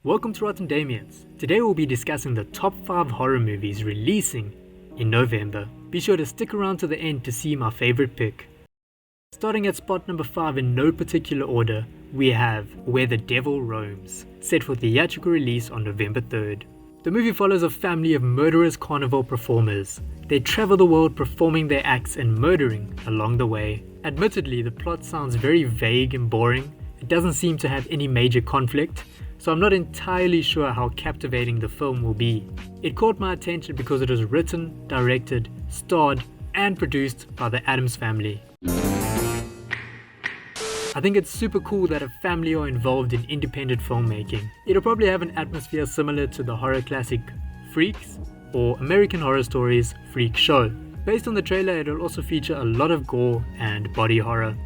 Welcome to Rotten Damians. Today we'll be discussing the top 5 horror movies releasing in November. Be sure to stick around to the end to see my favorite pick. Starting at spot number 5 in no particular order, we have Where the Devil Roams, set for theatrical release on November 3rd. The movie follows a family of murderous carnival performers. They travel the world performing their acts and murdering along the way. Admittedly, the plot sounds very vague and boring. It doesn't seem to have any major conflict, so I'm not entirely sure how captivating the film will be. It caught my attention because it was written, directed, starred, and produced by the Addams family. I think it's super cool that a family are involved in independent filmmaking. It'll probably have an atmosphere similar to the horror classic Freaks or American Horror Story's Freak Show. Based on the trailer, it'll also feature a lot of gore and body horror.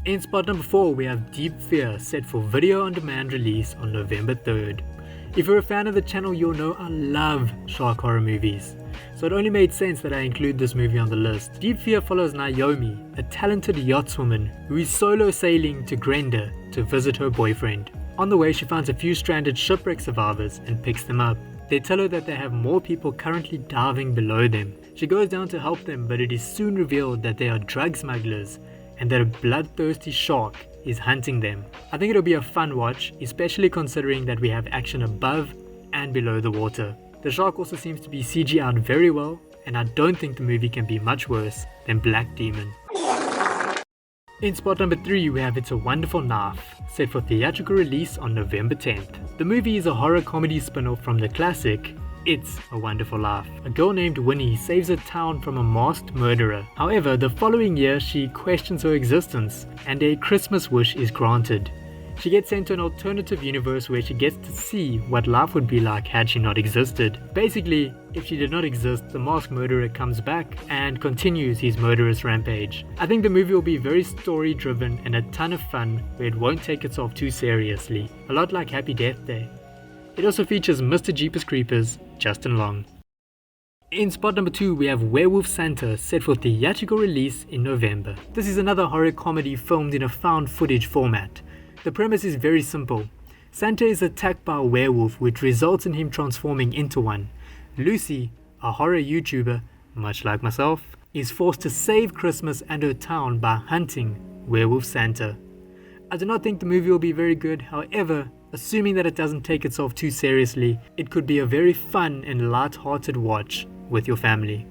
In spot number 4, we have Deep Fear, set for video on demand release on November 3rd. If you're a fan of the channel, you'll know I love shark horror movies, so it only made sense that I include this movie on the list. Deep Fear follows Naomi, a talented yachtswoman who is solo sailing to Grenda to visit her boyfriend. On the way, she finds a few stranded shipwreck survivors and picks them up. They tell her that they have more people currently diving below them. She goes down to help them, but it is soon revealed that they are drug smugglers and that a bloodthirsty shark is hunting them. I think it'll be a fun watch, especially considering that we have action above and below the water. The shark also seems to be CGI'd very well, and I don't think the movie can be much worse than Black Demon. In spot number 3, we have It's a Wonderful Knife, set for theatrical release on November 10th. The movie is a horror comedy spin-off from the classic It's a Wonderful Life. A girl named Winnie saves a town from a masked murderer. However, the following year she questions her existence and a Christmas wish is granted. She gets sent to an alternative universe where she gets to see what life would be like had she not existed. Basically, if she did not exist, the masked murderer comes back and continues his murderous rampage. I think the movie will be very story driven and a ton of fun where it won't take itself too seriously. A lot like Happy Death Day. It also features Mr. Jeepers Creepers, Justin Long. In spot number 2, we have Werewolf Santa, set for theatrical release in November. This is another horror comedy filmed in a found footage format. The premise is very simple. Santa is attacked by a werewolf, which results in him transforming into one. Lucy, a horror YouTuber, much like myself, is forced to save Christmas and her town by hunting Werewolf Santa. I do not think the movie will be very good, however, assuming that it doesn't take itself too seriously, it could be a very fun and light-hearted watch with your family.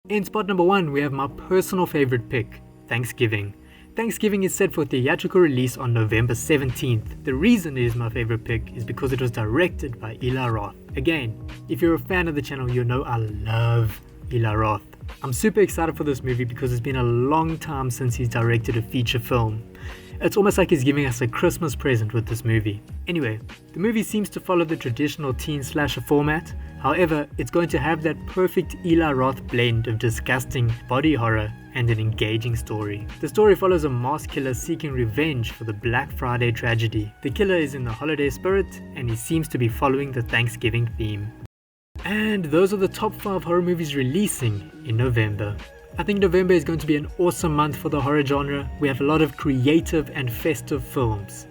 In spot number 1, we have my personal favorite pick, Thanksgiving. Thanksgiving is set for theatrical release on November 17th. The reason it is my favorite pick is because it was directed by Eli Roth. Again, if you're a fan of the channel, you'll know I love Eli Roth. I'm super excited for this movie because it's been a long time since he's directed a feature film. It's almost like he's giving us a Christmas present with this movie. Anyway, the movie seems to follow the traditional teen slasher format. However, it's going to have that perfect Eli Roth blend of disgusting body horror and an engaging story. The story follows a masked killer seeking revenge for the Black Friday tragedy. The killer is in the holiday spirit and he seems to be following the Thanksgiving theme. And those are the top 5 horror movies releasing in November. I think November is going to be an awesome month for the horror genre. We have a lot of creative and festive films.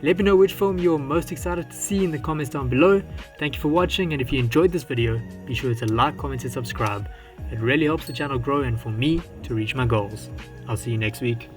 Let me know which film you're most excited to see in the comments down below. Thank you for watching, and if you enjoyed this video, be sure to like, comment and subscribe. It really helps the channel grow and for me to reach my goals. I'll see you next week.